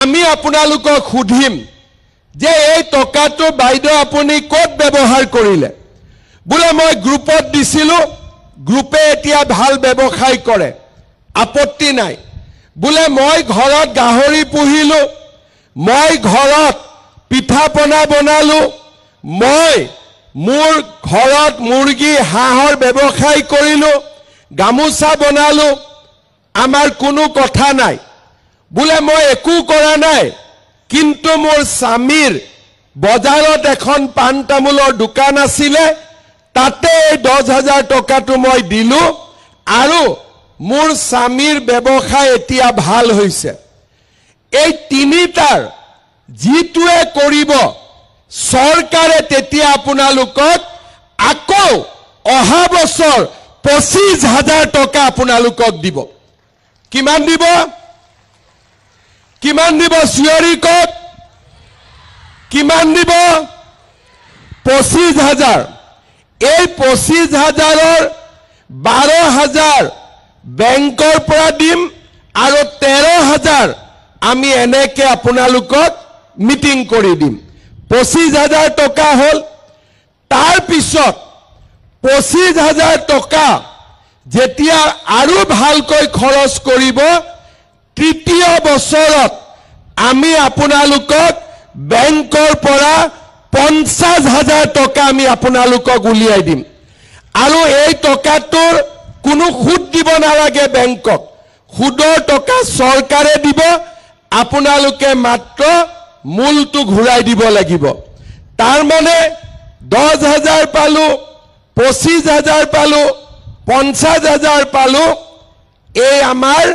আমি আপোনালোকক সুধিম যে এই টকাটো বাইদেউ আপুনি ক'ত ব্যৱহাৰ কৰিলে বোলে মই গ্ৰুপত দিছিলো গ্ৰুপে এতিয়া ভাল ব্যৱসায় কৰে আপত্তি নাই বোলে মই ঘৰত গাহৰি পুহিলো মই ঘৰত পিঠা পনা বনালো মই মোৰ ঘৰত মুৰ্গী হাঁহৰ ব্যৱসায় কৰিলো গামোচা বনালো আমাৰ কোনো কথা নাই বোলে মই একো কৰা নাই কিন্তু মোৰ স্বামীৰ বজাৰত এখন পান তামোলৰ দোকান আছিল তাতে 10,000 টকাটো মই দিলো আৰু মোৰ স্বামীৰ ব্যৱসায় এতিয়া ভাল হৈছে এই তিনিটাৰ জিতুৱে কৰিব চৰকাৰে তেতিয়া আপোনালোকক আকৌ অহা বছৰ 25,000 টকা আপোনালোকক দিব কিমান দিব চিঞৰি কওক কিমান দিব 25,000 এই 25,000ৰ 12,000 বেংকৰ পৰা দিম আৰু 13,000 আমি এনেকে আপোনালোকক মিটিং কৰি দিম 25,000 টকা হল তাৰ পিছত 25,000 টকা যেতিয়া আৰু ভালকৈ খৰচ কৰিব তৃতীয় বছৰত আমি আপোনালোকক বেংকৰ পৰা 50,000 টকা আমি আপোনালোকক উলিয়াই দিম আৰু এই টকাটোৰ কোনো সুদ দিব নালাগে বেংকক সুদৰ টকা চৰকাৰে দিব আপোনালোকে মাত্ৰ মূলটো ঘূৰাই দিব লাগিব তাৰ মানে 10,000 পালো 25,000 পালো 50,000 পালো এই আমাৰ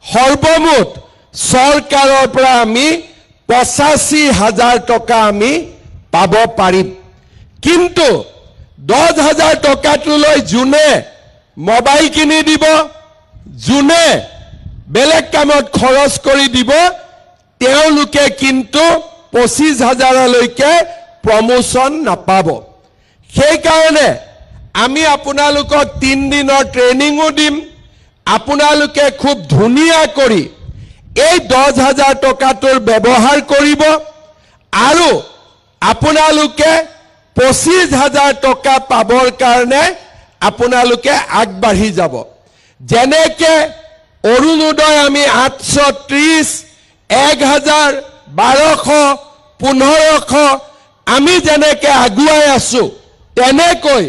সৰ্বমুঠ চৰকাৰৰ পৰা আমি 85,000 টকা আমি পাব পাৰিম কিন্তু 10,000 টকাটোলৈ জুনে মোবাইল কিনি দিব জুনে বেলেগ কামত খৰচ কৰি দিব তেওঁলোকে কিন্তু 25,000 লৈকে প্ৰমোশন নাপাব সেই কাৰণে আমি আপোনালোকক 3 দিনৰ ট্ৰেনিংও দিম আপোনালোকে খুব ধুনিয়া কৰি এই 10,000 টকাটোৰ ব্যৱহাৰ কৰিব আৰু আপোনালোকে 25,000 টকা পাবৰ কাৰণে আপোনালোকে আগবাঢ়ি যাব যেনেকে অৰুণোদয় আমি 830 1,000 1200 1500 আমি যেনেকে আগুৱাই আছো তেনেকৈ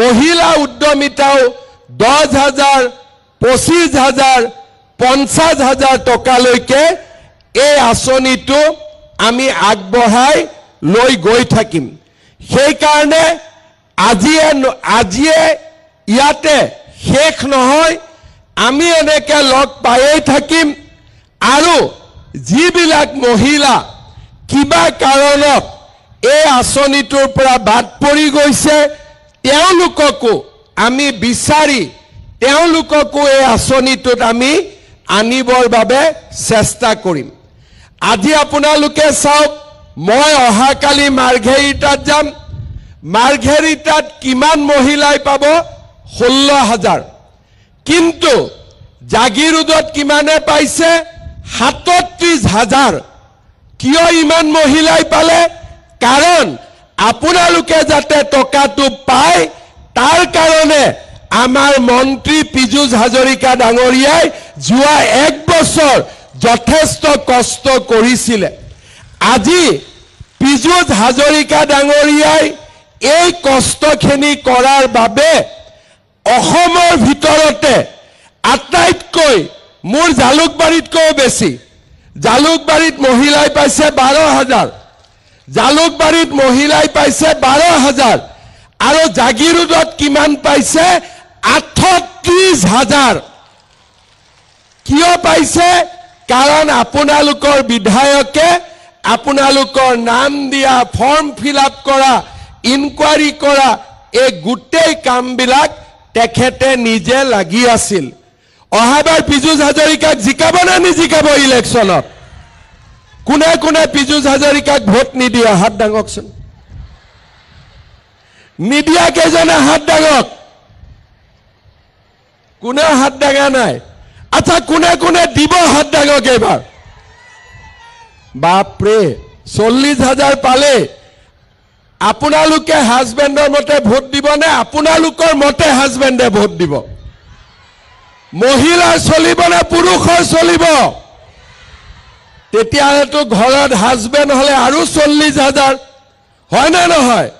মহিলা উদ্যমিতাও 10,000 25,000 50,000 টকালৈকে এই আঁচনিটো আমি আগবঢ়াই লৈ গৈ থাকিম সেই কাৰণে আজিয়ে ইয়াতে শেষ নহয় আমি এনেকে লগ পায়ে থাকিম আৰু যিবিলাক মহিলা কিবা কাৰণত এই আঁচনিটোৰ পৰা বাদ পৰি গৈছে তেওঁলোককো আমি বিচাৰি তেওঁলোককো এই আঁচনিটোত আমি আনিবৰ বাবে চেষ্টা কৰিম আজি আপোনালোকে চাওক মই অহাকালি মাৰ্ঘেৰিটাত যাম মাৰ্ঘেৰিটাত কিমান মহিলাই পাব 16,000 কিন্তু জাগিৰোডত কিমানে পাইছে 37,000 কিয় ইমান মহিলাই পালে কাৰণ আপোনালোকে যাতে টকাটো পায় তাৰ কাৰণে আমাৰ মন্ত্ৰী পীযুষ হাজৰিকা ডাঙৰীয়াই যোৱা 1 বছৰ যথেষ্ট কষ্ট কৰিছিল আজি পীযুষ হাজৰিকা ডাঙৰীয়াই এই কষ্টখিনি কৰাৰ বাবে অসমৰ ভিতৰতে আটাইতকৈ মোৰ জালুকবাৰীতকৈ বেছি জালুকবাৰীত মহিলাই পাইছে 12,000 জালুকবাৰীত মহিলাই পাইছে 12,000 আৰু জাগিৰোডত কিমান পাইছে 38,000 কিয় পাইছে কাৰণ আপোনালোকৰ বিধায়কে আপোনালোকৰ নাম দিয়া ফৰ্ম ফিল আপ কৰা ইনকুৱাৰী কৰা এই গোটেই কামবিলাক তেখেতে নিজে লাগি আছিল অহাবাৰ পীযুষ হাজৰিকাক জিকাব না নিজিকাব ইলেকশ্যনত কোনে কোনে পীযুষ হাজৰিকাক ভোট নিদিয়া হাত দাঙকচোন নিদিয়া কেজনে হাত দাঙক কোনে হাত দাঙা নাই আচ্ছা কোনে কোনে দিব হাত দাঙক এবাৰ বাপৰে 40,000 পালে আপোনালোকে হাজবেণ্ডৰ মতে ভোট দিব নে আপোনালোকৰ মতে হাজবেণ্ডে ভোট দিব মহিলা চলিব নে পুৰুষৰ চলিব তেতিয়াতো ঘৰত হাজবেণ্ড হলে আৰু 40,000 হয় না নহয়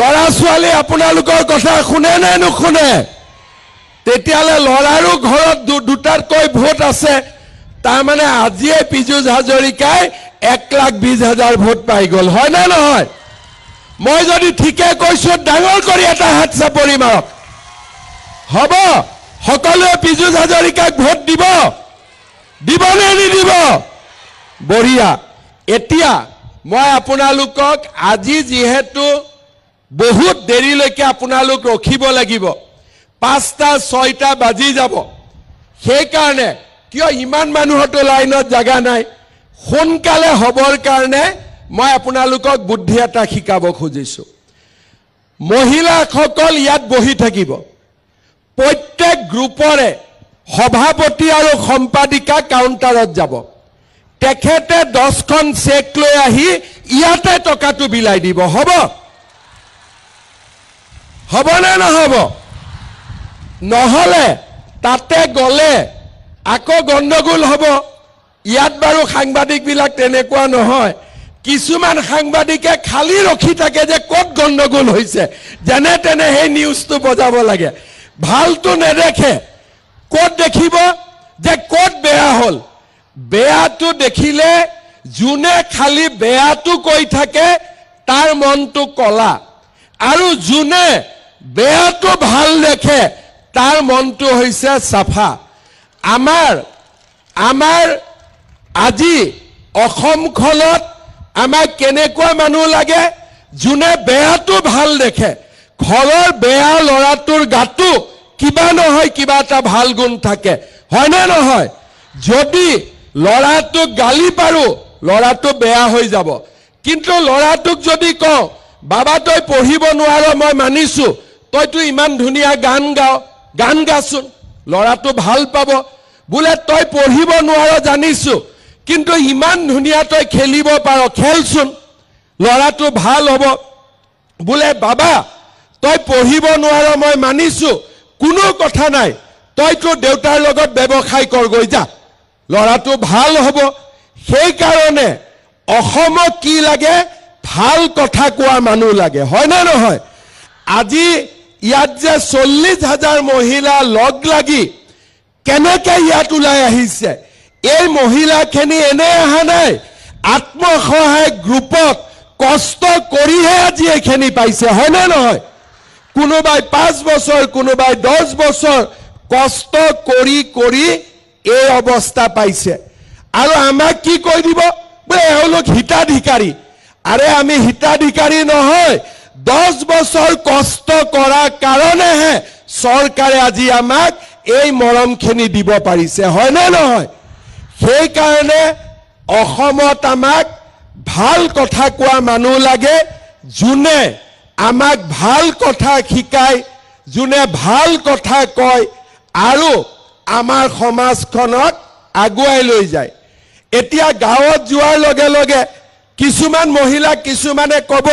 লৰা ছোৱালী আপোনালোকৰ কথা শুনে নে নুশুনে তেতিয়ালে লৰাৰো ঘৰত দুটাকৈ ভোট আছে তাৰ মানে আজিয়ে পীযুষ হাজৰিকাই 1,20,000 ভোট পাই গল হয় না নহয় মই যদি ঠিকে কৈছো ডাঙৰ কৰি এটা হাত চাপৰি মাৰক হ'ব সকলোৱে পীযুষ হাজৰিকাক ভোট দিব নে নিদিব বঢ়িয়া এতিয়া মই আপোনালোকক আজি যেহেতু বহুত দেৰিলৈকে আপোনালোক ৰখিব লাগিব 5টা 6টা বাজি যাব সেই কাৰণে কিয় ইমান মানুহটো লাইনত জাগা নাই সোনকালে হবৰ কাৰণে মই আপোনালোকক বুদ্ধি এটা শিকাব খুজিছো মহিলাসকল ইয়াত বহি থাকিব প্ৰত্যেক গ্ৰুপৰে সভাপতি আৰু সম্পাদিকা কাউণ্টাৰত যাব তেখেতে 10খন চেক লৈ আহি ইয়াতে টকাটো বিলাই দিব হ'ব নে নহব নহলে তাতে গলে আকৌ গণ্ডগোল হ'ব ইয়াত বাৰু সাংবাদিক বিলাক তেনেকুৱা নহয় কিছুমান সাংবাদিকে খালি ৰখি থাকে যে ক'ত গণ্ডগোল হৈছে যেনে তেনে সেই নিউজটো বজাব লাগে ভালটো নেদেখে ক'ত দেখিব যে ক'ত বেয়া হল বেয়াটো দেখিলে যোনে খালি বেয়াটো কৈ থাকে তাৰ মনটো কলা আৰু যোনে বেয়াটো ভাল দেখে তাৰ মনটো হৈছে সাফা আমাৰ আজি অসমখনত আমাক কেনেকুৱা মানুহ লাগে যোনে বেয়াটো ভাল দেখে ঘৰৰ বেয়া লৰাটোৰ গাটো কিবা নহয় কিবা এটা ভাল গুণ থাকে হয় না নহয় যদি লৰাটোক গালি পাৰো লৰাটো বেয়া হৈ যাব কিন্তু লৰাটোক যদি কওঁ বাবা তই পঢ়িব নোৱাৰ মই মানিছো তইতো ইমান ধুনীয়া গান গাচোন লৰাটো ভাল পাব বোলে তই পঢ়িব নোৱাৰ জানিছো কিন্তু ইমান ধুনীয়া তই খেলিব পাৰ খেলচোন লৰাটো ভাল হ'ব বোলে বাবা তই পঢ়িব নোৱাৰ মই মানিছো কোনো কথা নাই তইতো দেউতাৰ লগত ব্যৱসায় কৰ গৈ যা লৰাটো ভাল হ'ব সেই কাৰণে অসমক কি লাগে ভাল কথা কোৱা মানুহ লাগে হয় না নহয় আজি ইয়াত যে 40,000 মহিলা লগ লাগি কেনেকৈ ইয়াত ওলাই আহিছে এই মহিলাখিনি এনে অহা নাই আত্মসহায়ক গ্ৰুপত কষ্ট কৰিহে আজি এখিনি পাইছে হয় না নহয় কোনোবাই 5 বছৰ কোনোবাই 10 বছৰ কষ্ট কৰি এই অৱস্থা পাইছে আৰু আমাক কি কৈ দিব বোলে এওঁলোক হিতাধিকাৰী আৰে আমি হিতাধিকাৰী নহয় 10 বছৰ কষ্ট কৰাৰ কাৰণেহে চৰকাৰে আজি আমাক এই মৰমখিনি দিব পাৰিছে হয় না নহয় সেই কাৰণে অসমত আমাক ভাল কথা কোৱা মানুহ লাগে যোনে আমাক ভাল কথা শিকায় যোনে ভাল কথা কয় আৰু আমাৰ সমাজখনক আগুৱাই লৈ যায় এতিয়া গাঁৱত যোৱাৰ লগে লগে কিছুমান মহিলা কিছুমানে কব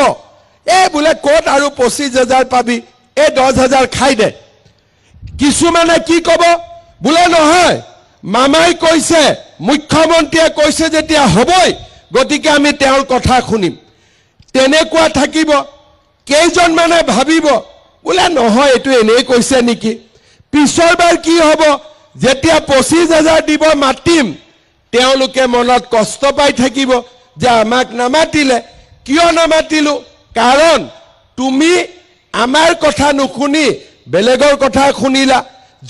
এই বোলে ক'ত আৰু 25,000 পাবি এই 10,000 খাই দে কিছুমানে কি কব বোলে নহয় মামাই কৈছে মুখ্যমন্ত্ৰীয়ে কৈছে যেতিয়া হ'বই গতিকে আমি তেওঁৰ কথা শুনিম তেনেকুৱা থাকিব কেইজন মানে ভাবিব বোলে নহয় এটো এনেই কৈছে নেকি পিছৰবাৰ কি হ'ব যেতিয়া 25,000 দিব মাতিম তেওঁলোকে মনত কষ্ট পাই থাকিব যে আমাক নামাতিলে কিয় নামাতিলো কাৰণ তুমি আমাৰ কথা নুশুনি বেলেগৰ কথা শুনিলা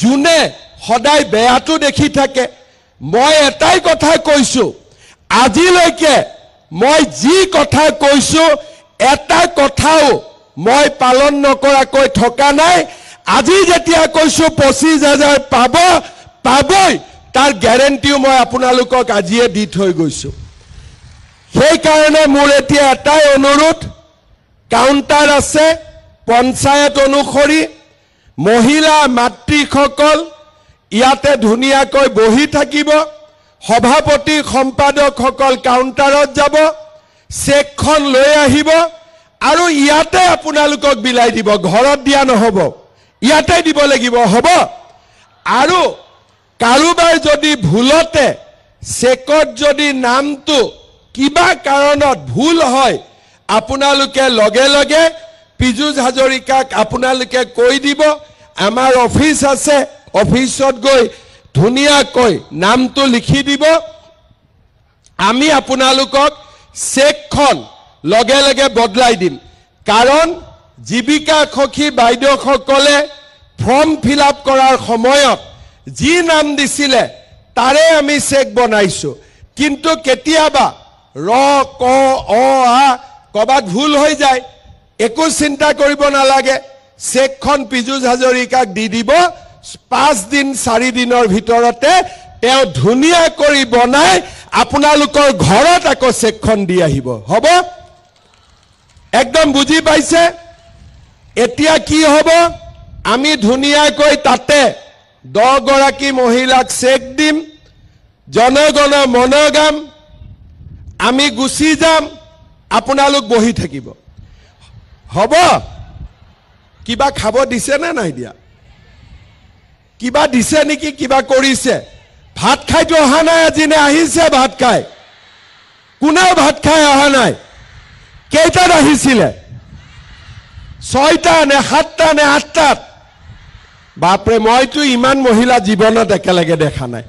যোনে সদায় বেয়াটো দেখি থাকে মই এটাই কথা কৈছো আজিলৈকে মই যি কথা কৈছো এটা কথাও মই পালন নকৰাকৈ থকা নাই আজি যেতিয়া কৈছো 25,000 পাবই তাৰ গ্যাৰেণ্টিও মই আপোনালোকক আজিয়ে দি থৈ গৈছো সেই কাৰণে মোৰ এতিয়া এটাই অনুৰোধ কাউণ্টাৰ আছে পঞ্চায়ত অনুসৰি মহিলা মাতৃসকল ইয়াতে ধুনীয়াকৈ বহি থাকিব সভাপতি সম্পাদকসকল কাউণ্টাৰত যাব চেকখন লৈ আহিব আৰু ইয়াতে আপোনালোকক বিলাই দিব ঘৰত দিয়া নহব ইয়াতে দিব লাগিব হ'ব আৰু কাৰোবাৰ যদি ভুলতে চেকত যদি নামটো কিবা কাৰণত ভুল হয় আপোনালোকে লগে লগে পীযুষ হাজৰিকাক আপোনালোকে কৈ দিব আমাৰ অফিচ আছে অফিচত গৈ ধুনীয়াকৈ নামটো লিখি দিব আমি আপোনালোকক চেকখন লগে লগে বদলাই দিম কাৰণ জীৱিকা সখী বাইদেউসকলে ফৰ্ম ফিল আপ কৰাৰ সময়ত যি নাম দিছিলে তাৰে আমি চেক বনাইছো কিন্তু কেতিয়াবা ৰ ক অ আ কবাত ভুল হৈ যায় একো চিন্তা কৰিব নালাগে চেকখন পীযুষ হাজৰিকাক দি দিব 5 দিন 4 দিনৰ ভিতৰতে তেওঁ ধুনীয়া কৰি বনাই আপোনালোকৰ ঘৰত আকৌ চেকখন দি আহিব হ'ব একদম বুজি পাইছে এতিয়া কি হ'ব আমি ধুনীয়াকৈ তাতে 10 গৰাকী মহিলাক চেক দিম জনগণ মনগাম আমি গুচি যাম আপোনালোক বহি থাকিব হ'ব কিবা খাব দিছে না নাই দিয়া কিবা দিছে নেকি কিবা কৰিছে ভাত খাইতো অহা নাই আজি নে আহিছে ভাত খাই কোনেও ভাত খাই অহা নাই কেইটাত আহিছিলে 6টা নে 7টা নে 8টাত বাপৰে মইতো ইমান মহিলা জীৱনত একেলগে দেখা নাই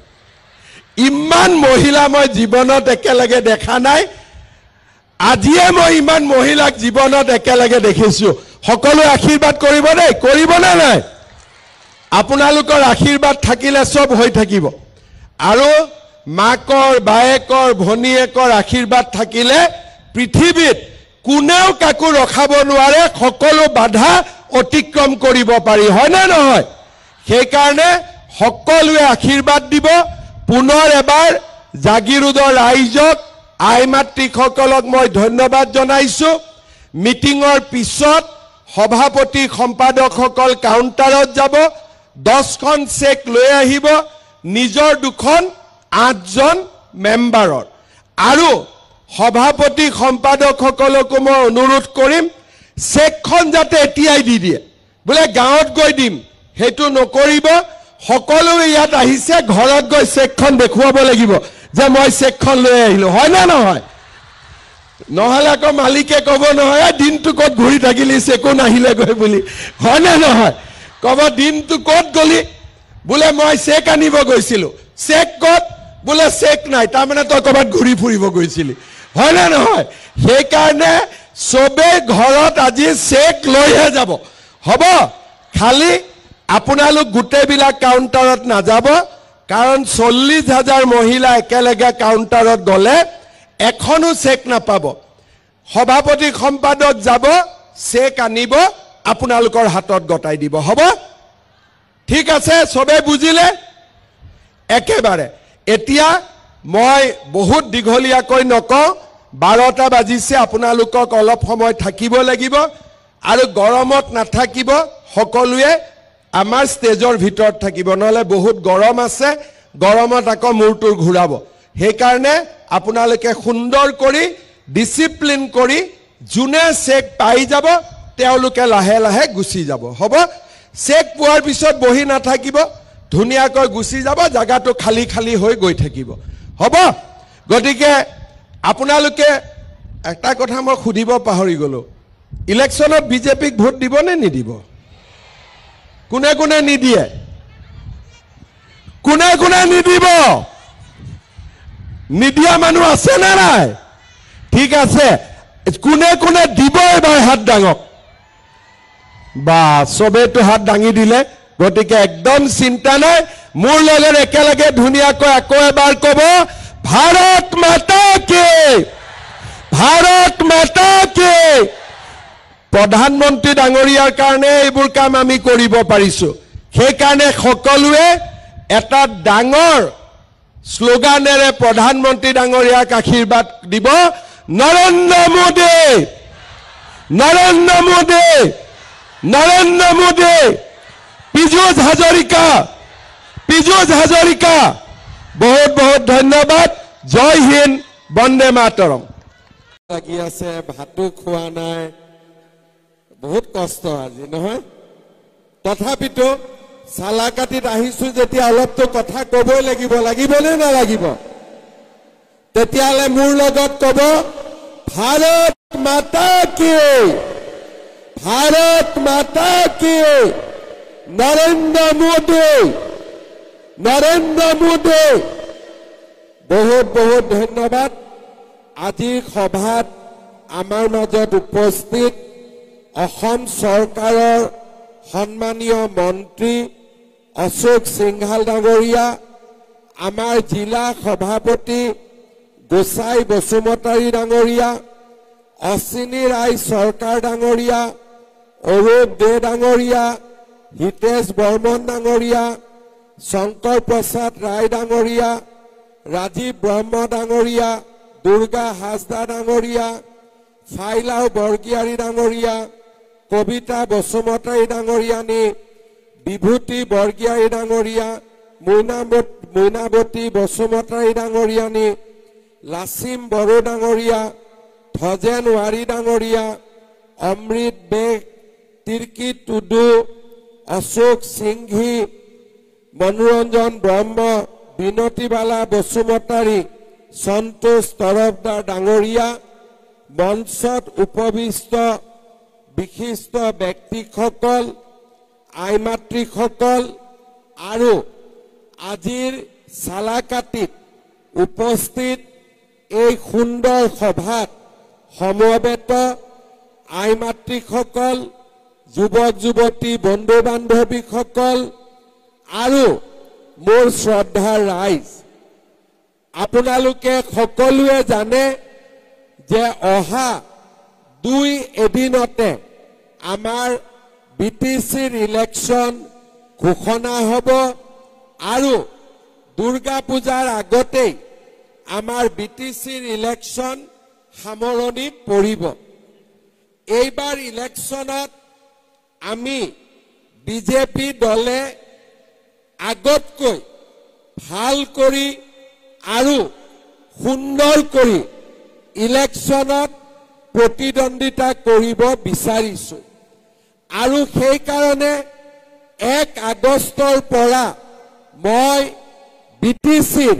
ইমান মহিলা মই জীৱনত একেলগে দেখা নাই আজিয়ে মই ইমান মহিলাক জীৱনত একেলগে দেখিছো সকলো আশীৰ্বাদ কৰিব দেই কৰিব না নাই আপোনালোকৰ আশীৰ্বাদ থাকিলে সব হৈ থাকিব আৰু মাকৰ বায়েকৰ ভনীয়েকৰ আশীৰ্বাদ থাকিলে পৃথিৱীত কোনেও কাকো ৰখাব নোৱাৰে সকলো বাধা অতিক্ৰম কৰিব পাৰি হয় না নহয় সেই কাৰণে সকলোৱে আশীৰ্বাদ দিব পুনৰ এবাৰ জাগিৰোডৰ ৰাইজক আইমাতৃসকলক মই ধন্যবাদ জনাইছো মিটিঙৰ পিছত সভাপতি সম্পাদকসকল কাউণ্টাৰত যাব 10খন চেক লৈ আহিব নিজৰ দুখন 8জন মেম্বাৰৰ আৰু সভাপতি সম্পাদকসকলকো মই অনুৰোধ কৰিম চেকখন যাতে এতিয়াই দি দিয়ে বোলে গাঁৱত গৈ দিম হেতু নকৰিব সকলোৱে ইয়াত আহিছে ঘৰত গৈ চেকখন দেখুৱাব লাগিব যে মই চেকখন লৈ আহিলো হয় না নহয় নহলে আকৌ মালিকে ক'ব নহয় দিনটো ক'ত ঘূৰি থাকিলি চেকো নাহিলে গৈ বুলি হয় না নহয় ক'ব দিনটো ক'ত গলি বোলে মই চেক আনিব গৈছিলো চেক ক'ত বোলে চেক নাই তাৰমানে তই ক'বাত ঘূৰি ফুৰিব গৈছিলি হয় না নহয় সেই কাৰণে সবে ঘৰত আজি চেক লৈহে যাব হ'ব খালি আপোনালোক গোটেইবিলাক কাউণ্টাৰত নাযাব কাৰণ 40,000 মহিলা একেলগে কাউণ্টাৰত গলে এখনো চেক নাপাব সভাপতি সম্পাদক যাব চেক আনিব আপোনালোকৰ হাতত গটাই দিব হ'ব ঠিক আছে সবে বুজিলে একেবাৰে এতিয়া মই বহুত দীঘলীয়াকৈ নকওঁ 12টা বাজিছে আপোনালোকক অলপ সময় থাকিব লাগিব আৰু গৰমত নাথাকিব সকলোৱে আমাৰ ষ্টেজৰ ভিতৰত থাকিব নহলে বহুত গৰম আছে গৰমত আকৌ মূৰটোৰ ঘূৰাব সেই কাৰণে আপোনালোকে সুন্দৰ কৰি ডিসিপ্লিন কৰি জুনে চেক পাই যাব তেওঁলোকে লাহে লাহে গুচি যাব হ'ব চেক পোৱাৰ পিছত বহি নাথাকিব ধুনীয়াকৈ গুচি যাব জায়গাটো খালি খালি হৈ গৈ থাকিব হ'ব গতিকে আপোনালোকে একটা কথা মই খুদিব পাহৰি গলো ইলেকশনত বিজেপিক ভোট দিব নে নিদিব কোনে কোনে নিদিয়ে কোনে কোনে নিদিব নিদিয়া মানুহ আছে না নাই ঠিক আছে কোনে কোনে দিব এবাৰ হাত ডাঙক বা সবেটো হাত ডাঙি দিলে গতিকে একদম চিন্তা নাই মোৰ লগত একেলগে ধুনীয়াকৈ আকৌ এবাৰ ক'ব ভাৰত মাতা কি প্ৰধানমন্ত্ৰী ডাঙৰীয়াৰ কাৰণে এইবোৰ কাম আমি কৰিব পাৰিছো সেই কাৰণে সকলোৱে এটা ডাঙৰ স্লোগানেৰে প্ৰধানমন্ত্ৰী ডাঙৰীয়াক আশীৰ্বাদ দিব নৰেন্দ্ৰ মোদী পীযুষ হাজৰিকা বহুত বহুত ধন্যবাদ জয় হিন্দ বন্দে মাতৰম লাগি আছে ভাতো খোৱা নাই বহুত কষ্ট আজি নহয় তথাপিতো সালাকাটিত আহিছো যেতিয়া অলপতো কথা কবই লাগিব নে নালাগিব তেতিয়ালে মোৰ লগত কব ভাৰত মাতা কি নৰেন্দ্ৰ মোদী বহুত বহুত ধন্যবাদ আজিৰ সভাত আমাৰ মাজত উপস্থিত অসম চৰকাৰৰ সন্মানীয় মন্ত্ৰী অশোক সিংহাল ডাঙৰীয়া আমাৰ জিলা সভাপতি গোসাই বসুমতাৰী ডাঙৰীয়া অশ্বিনী ৰায় চৰকাৰ ডাঙৰীয়া অৰূপ দে ডাঙৰীয়া হিতেশ বৰ্মন ডাঙৰীয়া শংকৰ প্ৰসাদ ৰায় ডাঙৰীয়া ৰাজীৱ ব্ৰহ্ম ডাঙৰীয়া দুৰ্গা হাজদা ডাঙৰীয়া ফাইলাও বৰগিয়াৰী ডাঙৰীয়া কবিতা বসুমতাৰী ডাঙৰীয়ানী বিভূতি বৰগিয়াৰী ডাঙৰীয়া মৈনাৱতী বসুমতাৰী ডাঙৰীয়ানী লাচিম বড়ো ডাঙৰীয়া ধজেন ৱাৰী ডাঙৰীয়া অমৃত বেগ তিৰ্কি টুডু অশোক সিংঘি মনোৰঞ্জন ব্ৰহ্ম বিনতিবালা বসুমতাৰী সন্তোষ তৰফদাৰ ডাঙৰীয়া মঞ্চত উপবিষ্ট বিশিষ্ট ব্যক্তিসকল আইমাতৃসকল আৰু আজিৰ সালাকাটিত উপস্থিত এই সুন্দৰ সভাত সমবেত আইমাতৃসকল যুৱক যুৱতী বন্ধু বান্ধৱীসকল আৰু মোৰ শ্ৰদ্ধাৰ ৰাইজ আপোনালোকে সকলোৱে জানে যে অহা 2 এদিনতে আমাৰ বিটিচিৰ ইলেকশ্যন ঘোষণা হ'ব আৰু দুৰ্গা পূজাৰ আগতেই আমাৰ বিটিচিৰ ইলেকশ্যন সামৰণিত পৰিব এইবাৰ ইলেকশ্যনত আমি বিজেপি দলে আগতকৈ ভাল কৰি আৰু সুন্দৰ কৰি ইলেকশ্যনত প্ৰতিদ্বন্দ্বিতা কৰিব বিচাৰিছো আৰু সেই কাৰণে 1 আগষ্টৰ পৰা মই বিটিচিৰ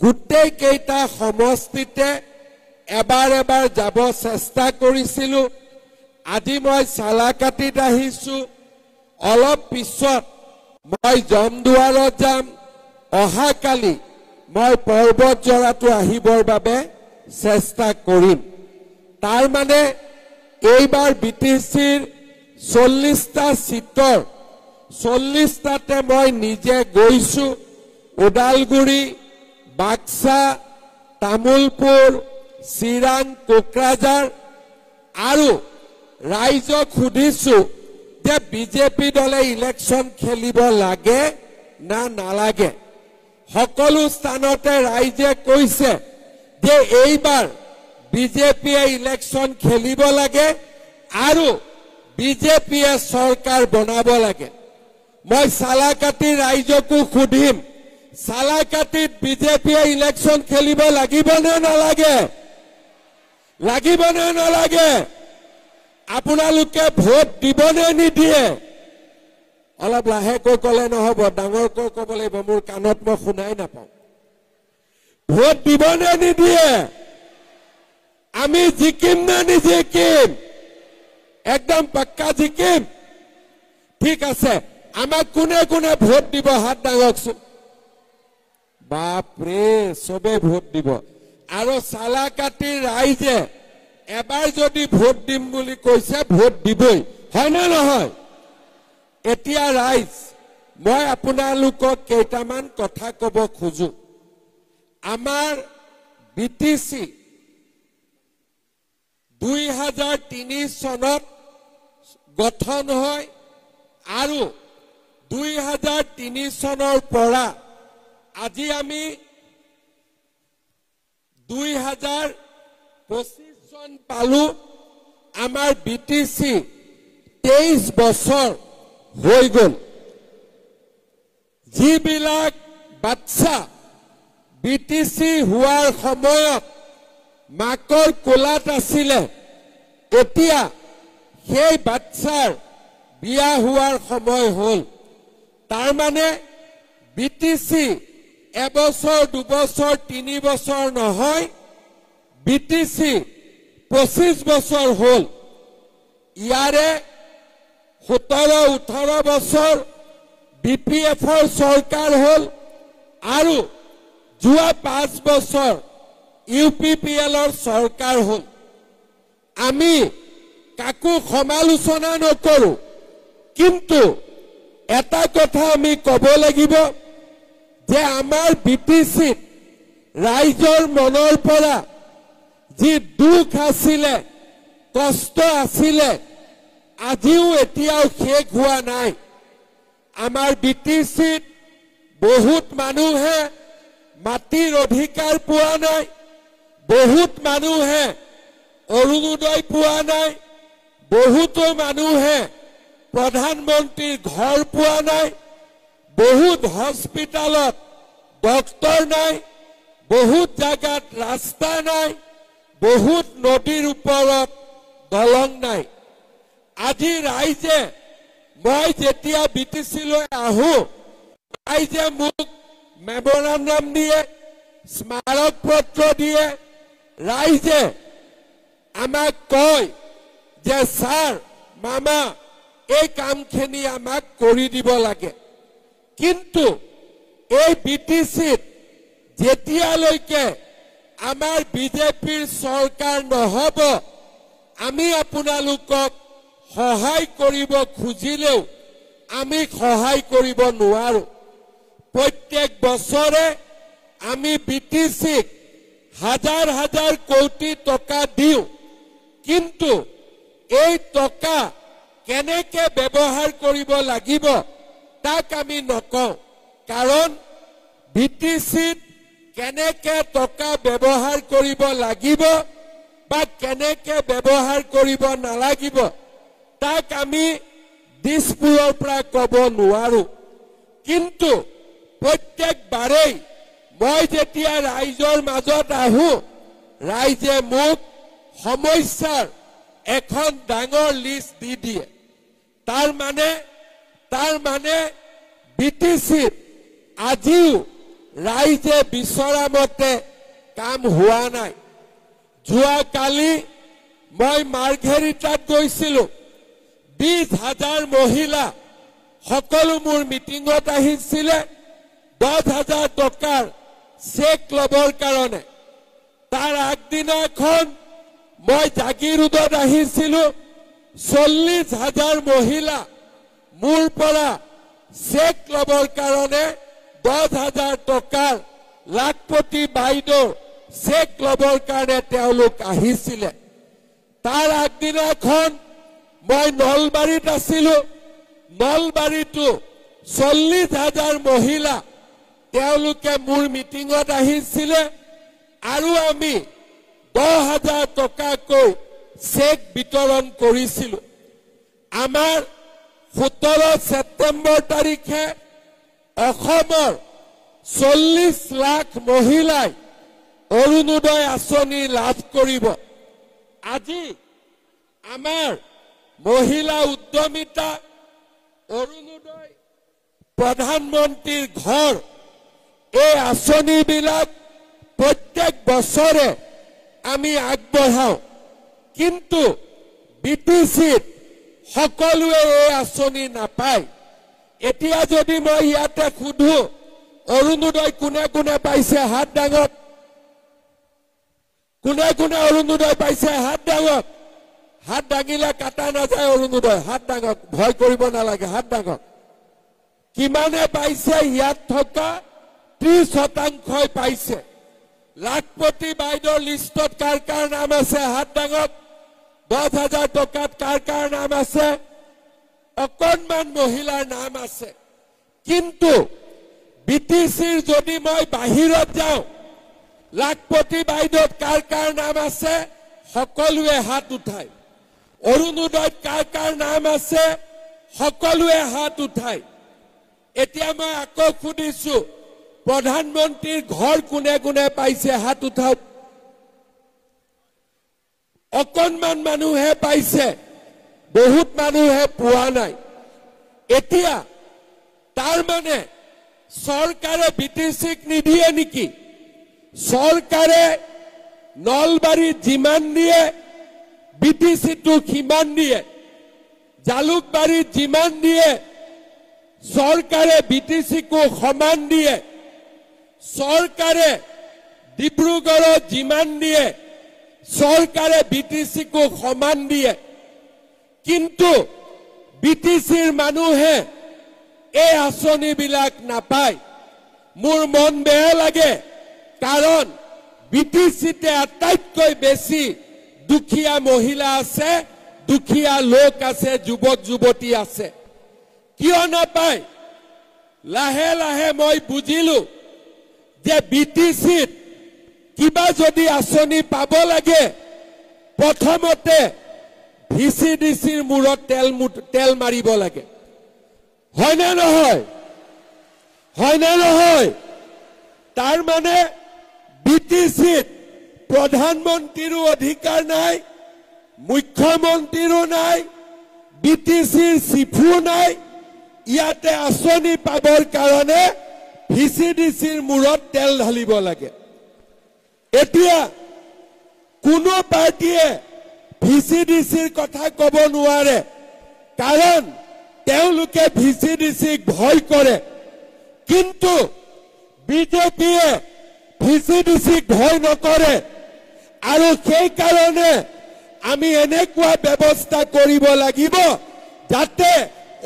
গোটেই কেইটা সমষ্টিতে এবাৰ যাব চেষ্টা কৰিছিলো আজি মই সালাকাটিত আহিছো অলপ পিছত মই জমদুৱাৰত যাম অহাকালি মই পৰ্বতজৰাটো আহিবৰ বাবে চেষ্টা কৰিম তাৰ মানে এইবাৰ বিটিচিৰ 40টা সিটৰ 40টাতে মই নিজে গৈছো ওদালগুৰি বাক্সা তামুলপুৰ চিৰাং কোকৰাঝাৰ আৰু ৰাইজক সুধিছো যে বিজেপি দলে ইলেকশ্যন খেলিব লাগে না নালাগে সকলো স্থানতে ৰাইজে কৈছে যে এইবাৰ বিজেপিয়ে ইলেকশ্যন খেলিব লাগে আৰু বিজেপিয়ে চৰকাৰ বনাব লাগে মই সালাকাটিৰ ৰাইজকো সুধিম সালাকাটিত বিজেপিয়ে ইলেকশ্যন খেলিব লাগিব নে নালাগে আপোনালোকে ভোট দিবনে নিদিয়ে অলপ লাহেকৈ ক'লে নহব ডাঙৰকৈ ক'ব লাগিব মোৰ কাণত মই শুনাই নাপাওঁ ভোট দিবনে নিদিয়ে আমি জিকিম না নিজিকিম একদম পাক্কা জিকিম ঠিক আছে আমাক কোনে কোনে ভোট দিব হাত দাঙকচোন বাপৰে সবে ভোট দিব আৰু সালাকাটিৰ ৰাইজে এবাৰ যদি ভোট দিম বুলি কৈছে ভোট দিবই হয় না নহয় এতিয়া ৰাইজ মই আপোনালোকক কেইটামান কথা ক'ব খোজো আমাৰ বিটিচি 2003 চনত গঠন হয় আৰু 2003 চনৰ পৰা আজি আমি 2025 চন পালো আমাৰ বিটিচি 23 বছৰ হৈ গল যিবিলাক বাচ্চা বিটিসি হোৱাৰ সময়ত মাকৰ কোলাত আছিলে এতিয়া সেই বাচ্চাৰ বিয়া হোৱাৰ সময় হ'ল তাৰ মানে বিটিসি এবছৰ দুবছৰ 3 বছৰ নহয় বিটিসি 25 বছৰ হ'ল ইয়াৰে 17-18 বছৰ বিপিএফৰ চৰকাৰ হ'ল আৰু যোৱা 5 বছৰ ইউপিপিএলৰ চৰকাৰ হ'ল আমি কাকো সমালোচনা নকৰো কিন্তু এটা কথা আমি ক'ব লাগিব যে আমাৰ বিটিসিত ৰাইজৰ মনৰ পৰা যি দুখ আছিলে কষ্ট আছিলে আজিও এতিয়াও শেষ হোৱা নাই আমাৰ বিটিসিত বহুত মানুহে মাটিৰ অধিকাৰ পোৱা নাই বহুত মানুহে অৰুণোদয় পোৱা নাই বহুতো মানুহে প্ৰধানমন্ত্ৰীৰ ঘৰ পোৱা নাই বহুত হস্পিটালত ডক্টৰ নাই বহুত জাগাত ৰাস্তা নাই বহুত নদীৰ ওপৰত দলং নাই আজি ৰাইজে মই যেতিয়া বিটিসিলৈ আহো ৰাইজে মোক মেমোৰাণ্ডাম দিয়ে স্মাৰক পত্ৰ দিয়ে ৰাইজে আমাক কয় যে স্যাৰ মামা এই কামখিনি আমাক কৰি দিব লাগে কিন্তু এই বিটিসিত যেতিয়ালৈকে আমাৰ বিজেপিৰ চৰকাৰ নহব আমি আপোনালোকক সহায় কৰিব খুজিলেও আমি সহায় কৰিব নোৱাৰো প্ৰত্যেক বছৰে আমি বিটিসিক হাজাৰ হাজাৰ কোটি টকা দিও কিন্তু এই টকা কেনেকে ব্যৱহাৰ কৰিব লাগিব তাক আমি নকওঁ কাৰণ বিটিসিত কেনেকে টকা ব্যৱহাৰ কৰিব লাগিব বা কেনেকে ব্যৱহাৰ কৰিব নালাগিব তাক আমি দিশপুৰৰ পৰা ক'ব নোৱাৰো কিন্তু প্ৰত্যেকবাৰেই মই যেতিয়া ৰাইজৰ মাজত আহো ৰাইজে মোক সমস্যাৰ এখন ডাঙৰ লিষ্ট দি দিয়ে তাৰ মানে বিটিসিত আজিও ৰাইজে বিচৰা মতে কাম হোৱা নাই যোৱাকালি মই মাৰ্ঘেৰিটাত গৈছিলো 20,000 মহিলা সকলো মোৰ মিটিঙত আহিছিলে 10,000 টকাৰ চেক লবৰ কাৰণে তাৰ আগদিনাখন মই জাগিৰোডত আহিছিলো 40,000 মহিলা মোৰ পৰা চেক লবৰ কাৰণে 10,000 টকাৰ লাখপতি বাইদেউ চেক লবৰ কাৰণে তেওঁলোক আহিছিলে তাৰ আগদিনাখন মই নলবাৰীত আছিলো নলবাৰীতো 40,000 মহিলা তেওঁলোকে মোৰ মিটিঙত আহিছিলে আৰু আমি 10,000 টকাকৈ চেক বিতৰণ কৰিছিলো আমাৰ 17 ছেপ্টেম্বৰ তাৰিখে অসমৰ 40 লাখ মহিলাই অৰুণোদয় আঁচনি লাভ কৰিব আজি আমাৰ মহিলা উদ্যমিতা অৰুণোদয় প্ৰধানমন্ত্ৰীৰ ঘৰ এই আঁচনিবিলাক প্ৰত্যেক বছৰে আমি আগবঢ়াও কিন্তু বিটিসিত সকলোৱে এই আঁচনি নাপায় এতিয়া যদি মই ইয়াতে খুধো অৰুণোদয় কোনে কোনে পাইছে হাত ডাঙক কোনে কোনে অৰুণোদয় পাইছে হাত ডাঙক হাত ডাঙিলে কাটা নাযায় অৰুণোদয় হাত ডাঙক ভয় কৰিব নালাগে হাত ডাঙক কিমানে পাইছে ইয়াত থকা 30% পাইছে লাখপতি বাইদেউৰ লিষ্টত কাৰ কাৰ নাম আছে হাত ডাঙক 10,000 টকাত কাৰ কাৰ নাম আছে অকণমান মহিলাৰ নাম আছে কিন্তু বিটিসিৰ যদি মই বাহিৰত যাওঁ লাখপতি বাইদেউত কাৰ কাৰ নাম আছে সকলোৱে হাত উঠায় অৰুণোদয়ত কাৰ কাৰ নাম আছে সকলোৱে হাত উঠায় এতিয়া মই আকৌ খুদিছো প্ৰধানমন্ত্ৰীৰ ঘৰ কোনে কোনে পাইছে হাত উঠাওক অকণমান মানুহে পাইছে বহুত মানুহে পোৱা নাই এতিয়া তাৰ মানে চৰকাৰে বিটিচিক নিদিয়ে নেকি চৰকাৰে নলবাৰীত যিমান দিয়ে বিটিচিটো সিমান দিয়ে জালুকবাৰীত যিমান দিয়ে চৰকাৰে বিটিচিকো সমান দিয়ে চৰকাৰে ডিব্ৰুগড়ত যিমান দিয়ে চৰকাৰে বিটিচিকো সমান দিয়ে কিন্তু বিটিচিৰ মানুহে এই আঁচনিবিলাক নাপায় মোৰ মন বেয়া লাগে কাৰণ বিটিচিতে আটাইতকৈ বেছি দুখীয়া মহিলা আছে দুখীয়া লোক আছে যুৱক যুৱতী আছে কিয় নাপায় লাহে লাহে মই বুজিলো যে বিটিচিত কিবা যদি আঁচনি পাব লাগে প্ৰথমতে ভিচিডিচিৰ মূৰত তেল মাৰিব লাগে হয় না নহয় তাৰ মানে বিটিচিত প্ৰধানমন্ত্ৰীৰো অধিকাৰ নাই মুখ্যমন্ত্ৰীৰো নাই বিটিচিৰ চিফু নাই ইয়াতে আঁচনি পাবৰ কাৰণে ভিচিডিচিৰ মূৰত তেল ঢালিব লাগে এতিয়া কোনো পাৰ্টিয়ে ভিচিডিচিৰ কথা ক'ব নোৱাৰে কাৰণ তেওঁলোকে ভিচিডিচিক ভয় কৰে কিন্তু বিজেপিয়ে ভিচিডিচিক ভয় নকৰে আৰু সেই কাৰণে আমি এনেকুৱা ব্যৱস্থা কৰিব লাগিব যাতে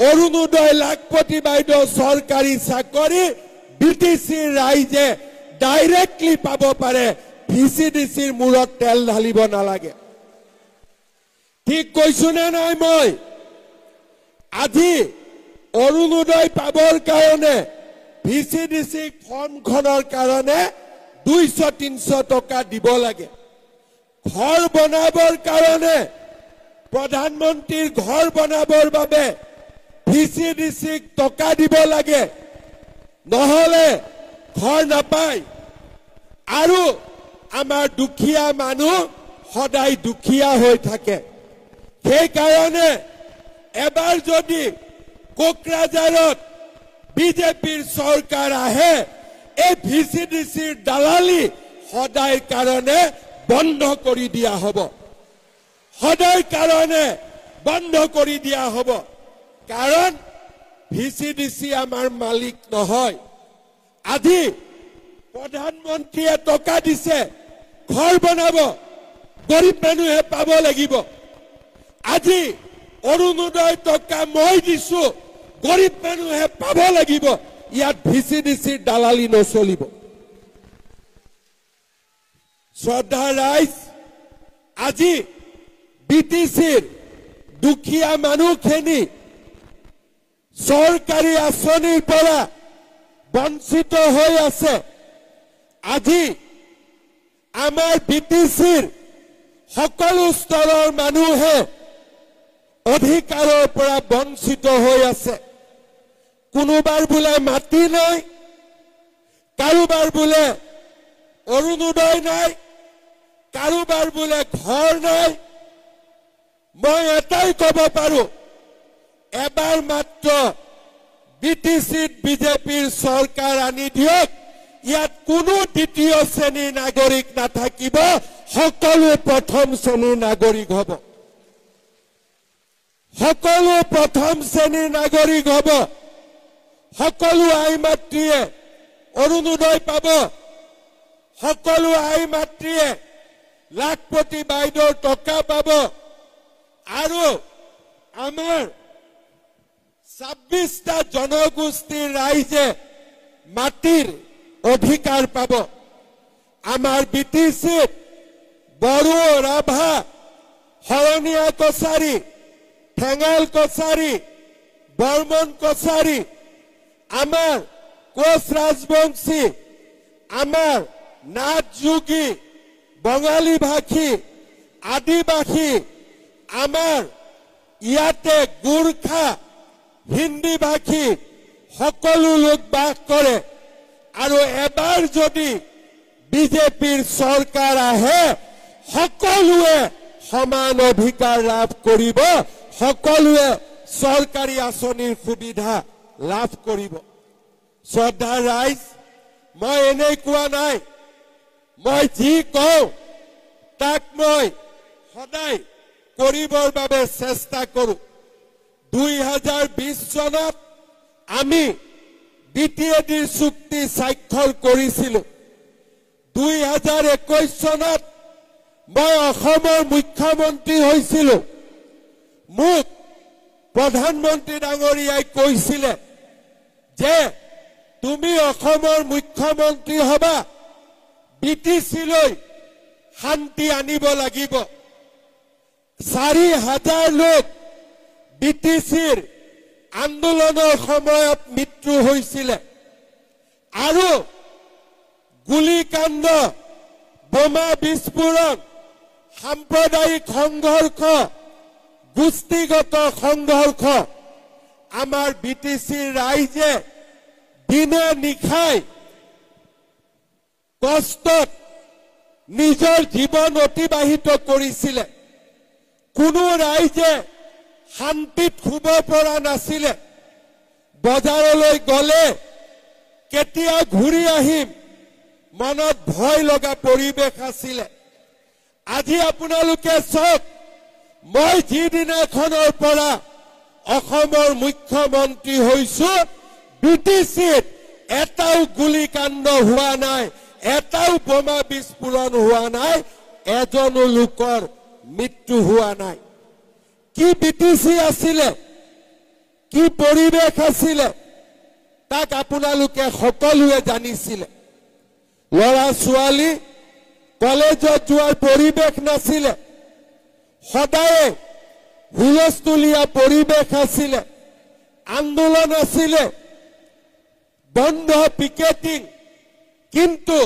অৰুণোদয় লাখপতি বাইদেউ চৰকাৰী চাকৰি বিটিচিৰ ৰাইজে ডাইৰেক্টলি পাব পাৰে ভিচিডিচিৰ মূৰত তেল ঢালিব নালাগে ঠিক কৈছো নে নাই মই আজি অৰুণোদয় পাবৰ কাৰণে ভিচিডিচিক ফৰ্মখনৰ কাৰণে 200-300 টকা দিব লাগে ঘৰ বনাবৰ কাৰণে প্ৰধানমন্ত্ৰীৰ ঘৰ বনাবৰ বাবে ভিচিডিচিক টকা দিব লাগে নহলে ঘৰ নাপায় আৰু আমাৰ দুখীয়া মানুহ সদায় দুখীয়া হৈ থাকে সেই কাৰণে এবাৰ যদি কোকৰাঝাৰত বিজেপিৰ চৰকাৰ আহে এই ভিচিডিচিৰ দালালি সদায় কাৰণে বন্ধ কৰি দিয়া হ'ব সদায় কাৰণে বন্ধ কৰি দিয়া হ'ব কাৰণ ভিচিডিচি আমাৰ মালিক নহয় আজি প্ৰধানমন্ত্ৰীয়ে টকা দিছে ঘৰ বনাব গৰীব মানুহে পাব লাগিব আজি অৰুণোদয় টকা মই দিছো গৰীব মানুহে পাব লাগিব ইয়াত ভিচিডিচিৰ দালালি নচলিব শ্ৰদ্ধা ৰাইজ আজি বিটিচিৰ দুখীয়া মানুহখিনি চৰকাৰী আঁচনিৰ পৰা বঞ্চিত হৈ আছে আজি আমাৰ বিটিচিৰ সকলো স্তৰৰ মানুহে অধিকাৰৰ পৰা বঞ্চিত হৈ আছে কোনোবাৰ বোলে মাটি নাই কাৰোবাৰ বোলে অৰুণোদয় নাই কাৰোবাৰ বোলে ঘৰ নাই মই এটাই ক'ব পাৰো এবাৰ মাত্ৰ বিটিচিত বিজেপিৰ চৰকাৰ আনি দিয়ক ইয়াত কোনো দ্বিতীয় শ্ৰেণীৰ নাগৰিক নাথাকিব সকলো প্ৰথম শ্ৰেণীৰ নাগৰিক হ'ব সকলো প্ৰথম শ্ৰেণীৰ নাগৰিক হ'ব সকলো আই মাতৃয়ে অৰুণোদয় পাব সকলো আই মাতৃয়ে লাখপতি বাইদেউৰ টকা পাব আৰু আমাৰ 26টা জনগোষ্ঠীৰ ৰাইজে মাটিৰ অধিকাৰ পাব আমাৰ বিটিচিত বড়ো ৰাভা হৰণীয়া কছাৰী ঠেঙাল কছাৰী বৰ্মন কছাৰী আমাৰ কোচ ৰাজবংশী আমাৰ নাথ যোগী বঙালী ভাষী আদিবাসী আমাৰ ইয়াতে গোৰ্খা হিন্দী ভাষী সকলো লোক বাস কৰে আৰু এবাৰ যদি বিজেপিৰ চৰকাৰ আহে সকলোৱে সমান অধিকাৰ লাভ কৰিব সকলোৱে চৰকাৰী আঁচনিৰ সুবিধা লাভ কৰিব শ্ৰদ্ধাৰ ৰাইজ মই এনেই কোৱা নাই মই যি কওঁ তাক মই সদায় কৰিবৰ বাবে চেষ্টা কৰোঁ 2020 চনত আমি বিটিএডিৰ চুক্তি স্বাক্ষৰ কৰিছিলোঁ 2021 চনত মই অসমৰ মুখ্যমন্ত্ৰী হৈছিলোঁ মোক প্ৰধানমন্ত্ৰী ডাঙৰীয়াই কৈছিলে যে তুমি অসমৰ মুখ্যমন্ত্ৰী হবা বিটিচিলৈ শান্তি আনিব লাগিব 4,000 লোক বিটিচিৰ আন্দোলনৰ সময়ত মৃত্যু হৈছিলে আৰু গুলীকাণ্ড বোমা বিস্ফোৰণ সাম্প্ৰদায়িক সংঘৰ্ষ গোষ্ঠীগত সংঘৰ্ষ আমাৰ বিটিচিৰ ৰাইজে দিনে নিশাই কষ্টত নিজৰ জীৱন অতিবাহিত কৰিছিলে কোনো ৰাইজে শান্তিত শুব পৰা নাছিলে বজাৰলৈ গলে কেতিয়া ঘূৰি আহিম মনত ভয় লগা পৰিবেশ আছিলে আজি আপোনালোকে চাওক মই যিদিনাখনৰ পৰা অসমৰ মুখ্যমন্ত্ৰী হৈছো বিটিচিত এটাও গুলীকাণ্ড হোৱা নাই এটাও বোমা বিস্ফোৰণ হোৱা নাই এজনো লোকৰ মৃত্যু হোৱা নাই কি বিটিচি আছিলে কি পৰিবেশ আছিলে তাক আপোনালোকে সকলোৱে জানিছিলে ল'ৰা ছোৱালী কলেজত যোৱাৰ পৰিবেশ নাছিলে সদায় হুলস্থুলীয়া পৰিবেশ আছিলে আন্দোলন আছিলে বন্ধ পিকেটিং কিন্তু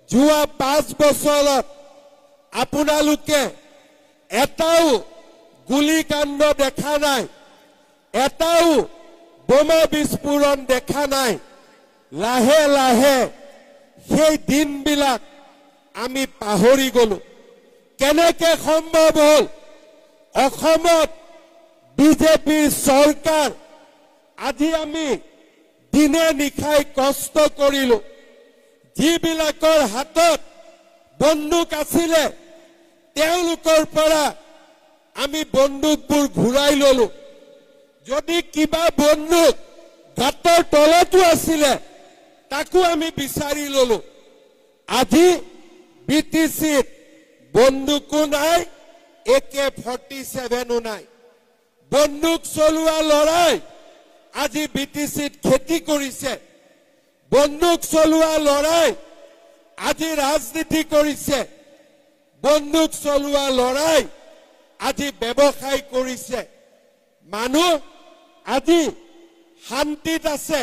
যোৱা 5 বছৰত আপোনালোকে এটাও গুলীকাণ্ড দেখা নাই এটাও বোমা বিস্ফোৰণ দেখা নাই লাহে লাহে সেই দিনবিলাক আমি পাহৰি গলো কেনেকে সম্ভৱ হ'ল অসমত বিজেপিৰ চৰকাৰ আজি আমি দিনে নিশাই কষ্ট কৰিলো যিবিলাকৰ হাতত বন্দুক আছিলে তেওঁলোকৰ পৰা আমি বন্দুকবোৰ ঘূৰাই ললো যদি কিবা বন্দুক গাঁতৰ তলতো আছিলে তাকো আমি বিচাৰি ললো আজি বিটিচিত বন্দুকো নাই AK-47 নাই বন্দুক চলোৱা লৰাই আজি বিটিচিত খেতি কৰিছে বন্দুক চলোৱা লৰাই আজি ৰাজনীতি কৰিছে বন্দুক চলোৱা লৰাই আজি ব্যৱসায় কৰিছে মানুহ আজি শান্তিত আছে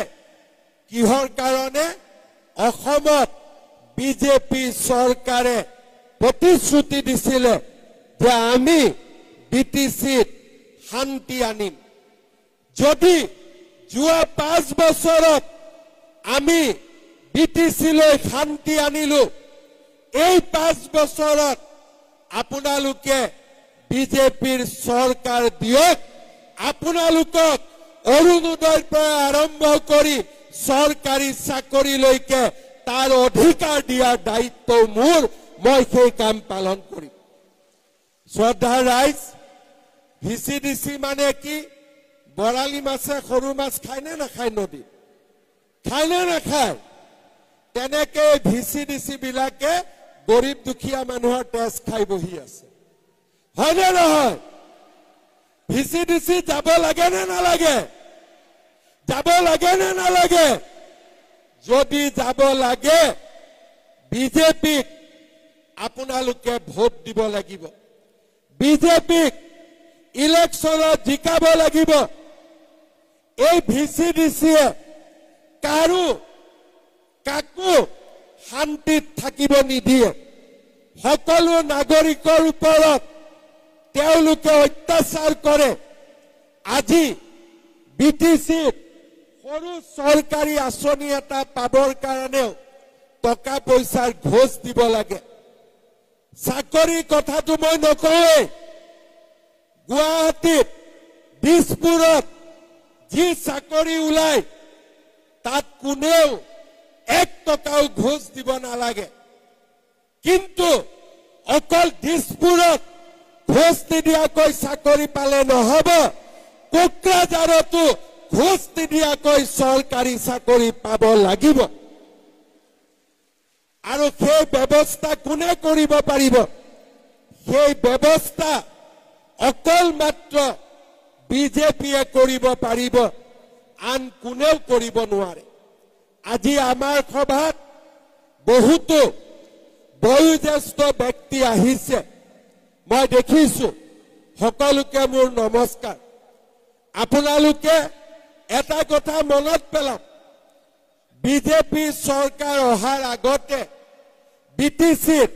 কিহৰ কাৰণে অসমত বিজেপি চৰকাৰে প্ৰতিশ্ৰুতি দিছিলে যে আমি বিটিচিত শান্তি আনিম যদি যোৱা 5 বছৰত আমি বিটিচিলৈ শান্তি আনিলো এই 5 বছৰত আপোনালোকে বিজেপিৰ চৰকাৰ দিয়ক আপোনালোকক অৰুণোদয়ৰ পৰা আৰম্ভ কৰি চৰকাৰী চাকৰিলৈকে তাৰ অধিকাৰ দিয়াৰ দায়িত্ব মোৰ মই সেই কাম পালন কৰিম শ্ৰদ্ধাৰ ৰাইজ ভিচিডিচি মানে কি বৰালি মাছে সৰু মাছ খায় নে নাখায় নদীত খায় নে নাখায় তেনেকে ভিচিডিচি বিলাকে গৰীব দুখীয়া মানুহৰ তেজ খাই বহি আছে হয়নে নহয় ভিচিডিচি যাব লাগে নে নালাগে যাব লাগে নে নালাগে যদি যাব লাগে বিজেপিক আপোনালোকে ভোট দিব লাগিব বিজেপিক ইলেকশ্যনত জিকাব লাগিব এই ভিচিডিচিয়ে কাকো শান্তিত থাকিব নিদিয়ে সকলো নাগৰিকৰ ওপৰত তেওঁলোকে অত্যাচাৰ কৰে আজি বিটিচিত সৰু চৰকাৰী আঁচনি এটা পাবৰ কাৰণেও টকা পইচাৰ ঘোষ দিব লাগে চাকৰি কথাটো মই নকওঁৱে গুৱাহাটীত দিছপুৰত যি চাকৰি ওলাই তাত কোনেও 1 টকাও ঘোষ দিব নালাগে কিন্তু অকল দিছপুৰত ঘোষ নিদিয়াকৈ চাকৰি পালে নহব কোকৰাঝাৰতো ঘোষ নিদিয়াকৈ চৰকাৰী চাকৰি পাব লাগিব আৰু সেই ব্যৱস্থা কোনে কৰিব পাৰিব সেই ব্যৱস্থা অকল মাত্ৰ বিজেপিয়ে কৰিব পাৰিব আন কোনেও কৰিব নোৱাৰে আজি আমাৰ সভাত বহুতো বয়োজ্যেষ্ঠ ব্যক্তি আহিছে মই দেখিছো সকলোকে মোৰ নমস্কাৰ আপোনালোকে এটা কথা মনত পেলাওক বিজেপি চৰকাৰ অহাৰ আগতে বিটিচিত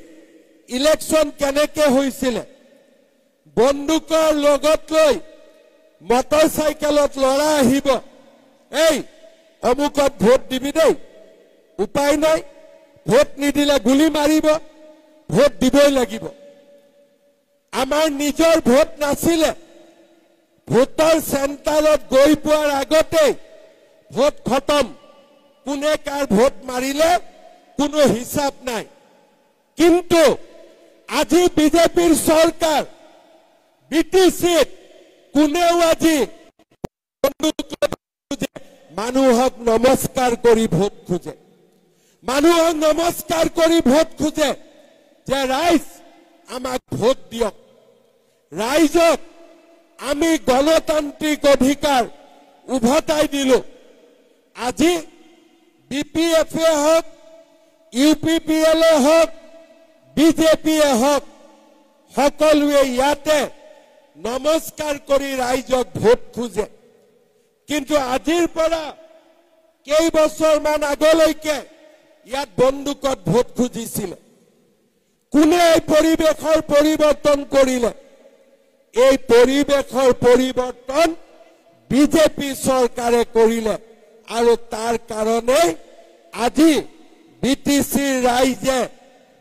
ইলেকশ্যন কেনেকে হৈছিল বন্দুকৰ লগত লৈ মটৰচাইকেলত লৰা আহিব এই অমুকত ভোট দিবি দেই উপায় নাই ভোট নিদিলে গুলি মাৰিব ভোট দিবই লাগিব আমাৰ নিজৰ ভোট নাছিলে ভোটৰ চেণ্টাৰত গৈ পোৱাৰ আগতে ভোট খতম কোনে কাৰ ভোট মাৰিলে কোনো হিচাপ নাই কিন্তু আজি বিজেপিৰ চৰকাৰ বিটিচিত কোনেও আজি মানুহক নমস্কাৰ কৰি ভোট খোজে মানুহক নমস্কাৰ কৰি ভোট খোজে যে ৰাইজ আমাক ভোট দিয়ক ৰাইজক আমি গণতান্ত্ৰিক অধিকাৰ উভতাই দিলো আজি বিপিএফে হওক ইউপিপিএলে হওক বিজেপিয়ে হওক সকলোৱে ইয়াতে নমস্কাৰ কৰি ৰাইজক ভোট খোজে কিন্তু আজিৰ পৰা কেইবছৰমান আগলৈকে ইয়াত বন্দুকত ভোট খুজিছিল কোনে এই পৰিৱেশৰ পৰিৱৰ্তন কৰিলে এই পৰিৱেশৰ পৰিৱৰ্তন বিজেপি চৰকাৰে কৰিলে আৰু তাৰ কাৰণে আজি বিটিচিৰ ৰাইজে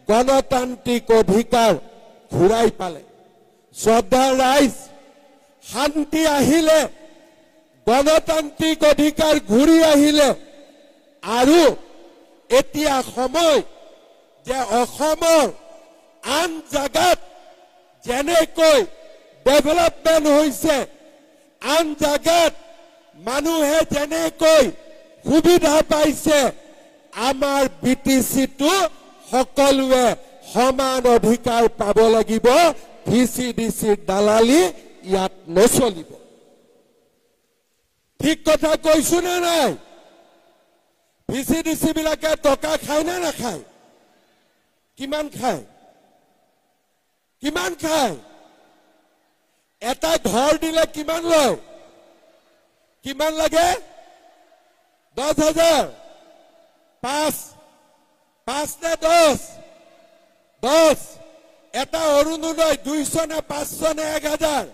গণতান্ত্ৰিক অধিকাৰ ঘূৰাই পালে শ্ৰদ্ধা ৰাইজ শান্তি আহিলে গণতান্ত্ৰিক অধিকাৰ ঘূৰি আহিলে আৰু এতিয়া সময় যে অসমৰ আন জাগাত যেনেকৈ ডেভেলপমেণ্ট হৈছে আন জাগাত মানুহে যেনেকৈ সুবিধা পাইছে আমাৰ বিটিচিটো সকলোৱে সমান অধিকাৰ পাব লাগিব ভিচিডিচিৰ দালালি ইয়াত নচলিব ঠিক কথা কৈছো নে নাই ভিচিডিচি বিলাকে টকা খায় নে নাখায় কিমান খায় এটা ঘৰ দিলে কিমান লয় কিমান লাগে 10,000 পাঁচ নে 10 এটা অৰুণোদয় 200 নে 500 নে 1000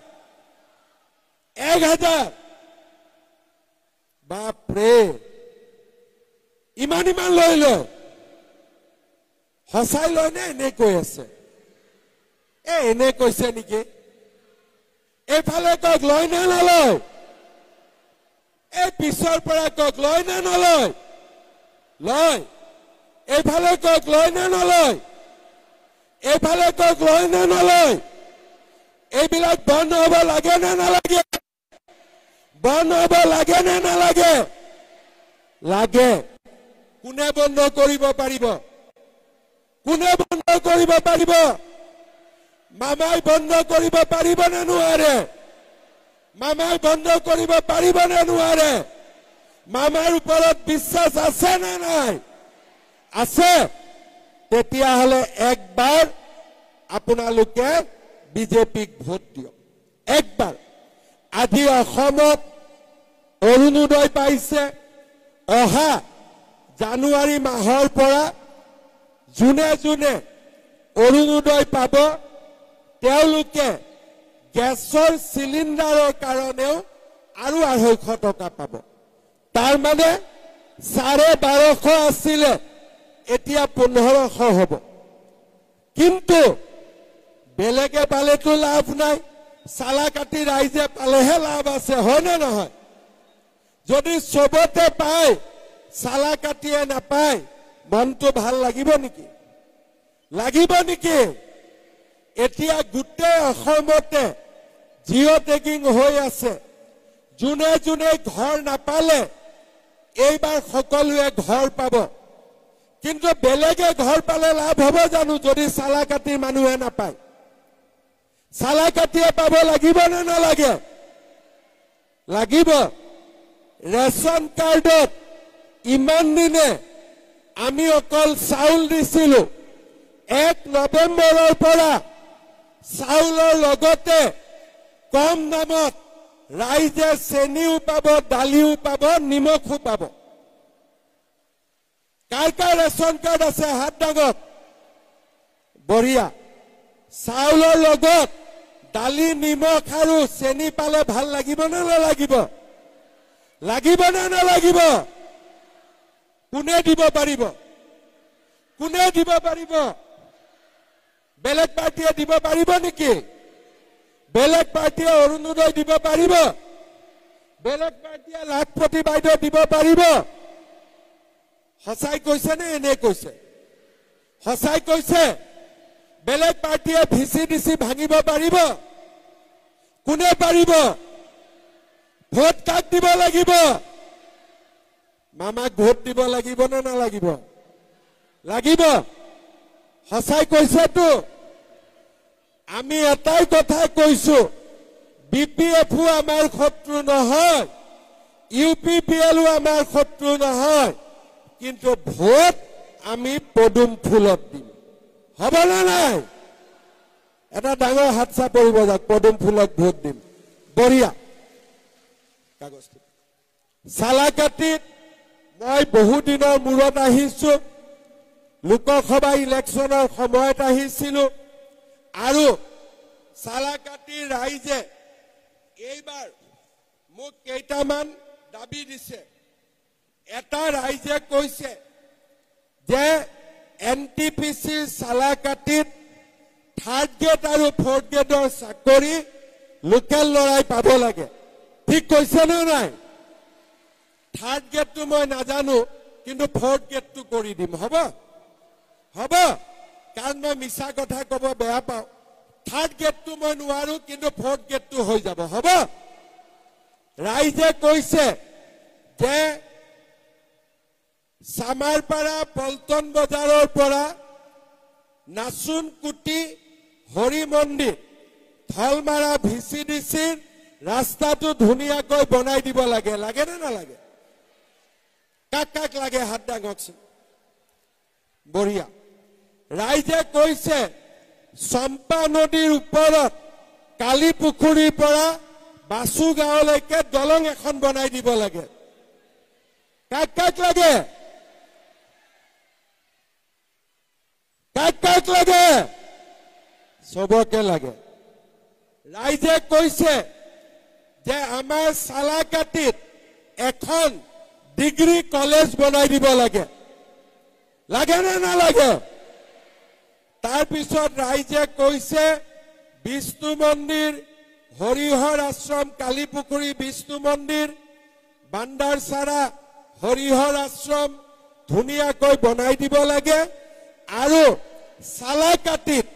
বাপৰে ইমান লৈ সঁচাই লয় নে এনে কৈ আছে এনে কৈছে নেকি এইফালে কওক লয় নে নলয় এই পিছৰ পৰা কওক লয় নে নলয় লয় এইফালে কওক লয় নে নলয় এইফালে কওক লয় নে নলয় এইবিলাক বন্ধ হ'ব লাগে নে নালাগে বন্ধ হ'ব লাগে নে নালাগে লাগে কোনে বন্ধ কৰিব পাৰিব মামাই বন্ধ কৰিব পাৰিব নে নোৱাৰে মামাই বন্ধ কৰিব পাৰিব নে নোৱাৰে মামাৰ ওপৰত বিশ্বাস আছে নে নাই আছে তেতিয়াহ'লে একবাৰ আপোনালোকে বিজেপিক ভোট দিয়ক একবাৰ আজি অসমত অৰুণোদয় পাইছে অহা জানুৱাৰী মাহৰ পৰা জুনে অৰুণোদয় পাব তেওঁলোকে গেছৰ চিলিণ্ডাৰৰ কাৰণেও আৰু 250 টকা পাব তাৰ মানে 1250 আছিলে এতিয়া 1500 হ'ব কিন্তু বেলেগে পালেতো লাভ নাই চালাকাটি ৰাইজে পালেহে লাভ আছে হয় না নহয় যদি সবতে পায় চালাকাটিয়ে নাপায় মনটো ভাল লাগিব নেকি এতিয়া গোটেই অসমতে জিঅ' টেগিং হৈ আছে যোনে যোনে ঘৰ নাপালে এইবাৰ সকলোৱে ঘৰ পাব কিন্তু বেলেগে ঘৰ পালে লাভ হ'ব জানো যদি চালাকাটি মানুহে নাপায় চালাকাটিয়ে পাব লাগিব নে নালাগে লাগিব ৰেচন কাৰ্ডত ইমান দিনে আমি অকল চাউল দিছিলো 1 নৱেম্বৰৰ পৰা চাউলৰ লগতে কম দামত ৰাইজে চেনিও পাব দালিও পাব নিমখো পাব কাৰ ৰেচন কাৰ্ড আছে হাত দাঙক বঢ়িয়া চাউলৰ লগত দালি নিমখ আৰু চেনি পালে ভাল লাগিব নে নালাগিব কোনে দিব পাৰিব বেলেগ পাৰ্টিয়ে দিব পাৰিব নেকি বেলেগ পাৰ্টিয়ে অৰুণোদয় দিব পাৰিব বেলেগ পাৰ্টিয়ে লাখপতি বাইদেউ দিব পাৰিব সঁচাই কৈছে নে এনে কৈছে সঁচাই কৈছে বেলেগ পাৰ্টিয়ে ভিচিডিসি ভাঙিব পাৰিব কোনে পাৰিব ভোট কাক দিব লাগিব মামাক ভোট দিব লাগিব নে নালাগিব লাগিব সঁচাই কৈছেতো আমি এটাই কথা কৈছো বিপিএফও আমাৰ শত্ৰু নহয় ইউপিপিএলও আমাৰ শত্ৰু নহয় কিন্তু ভোট আমি পদুম ফুলত দিম হ'ব না নাই এটা ডাঙৰ হাতছা পৰিব যাক পদুম ফুলত ভোট দিম বঢ়িয়া কাগজ চালাকাটিত মই বহু দিনৰ মূৰত আহিছো লোকসভা ইলেকশ্যনৰ সময়ত আহিছিলো আৰু চালাকাটি ৰাইজে এইবাৰ মোক কেইটামান দাবী দিছে এটা ৰাইজে কৈছে যে এনটিপিসি চালাকাটিত 3rd গ্ৰেড আৰু 4th গ্ৰেডৰ চাকৰি লোকেল লৰাই পাব লাগে ঠিক কৈছে নে নাই 3rd গ্ৰেডটো মই নাজানো কিন্তু 4th গ্ৰেডটো কৰি দিম হ'ব কাৰণ মই মিছা কথা ক'ব বেয়া পাওঁ 3rd গ্ৰেডটো মই নোৱাৰো কিন্তু 4th গ্ৰেডটো হৈ যাব হ'ব ৰাইজে কৈছে যে সামাৰপাৰা পল্টন বজাৰৰ পৰা নাচুনকুটি হৰি মন্দিৰ ধলমাৰা ভিচিডিসিৰ ৰাস্তাটো ধুনীয়াকৈ বনাই দিব লাগে নে নালাগে কাক লাগে হাত দাঙকচোন বঢ়িয়া ৰাইজে কৈছে চম্পা নদীৰ ওপৰত কালি পুখুৰীৰ পৰা বাসু গাঁৱলৈকে দলং এখন বনাই দিব লাগে কাক লাগে কাক লাগে সবকে লাগে ৰাইজে কৈছে যে আমাৰ চালাকাটিত এখন ডিগ্ৰী কলেজ বনাই দিব লাগে নে নালাগে তাৰ পিছত ৰাইজে কৈছে বিষ্ণু মন্দিৰ হৰিহৰ আশ্ৰম কালীপুখুৰী বিষ্ণু মন্দিৰ বান্দাৰচাৰা হৰিহৰ আশ্ৰম ধুনীয়াকৈ বনাই দিব লাগে আৰু চালাকাটিত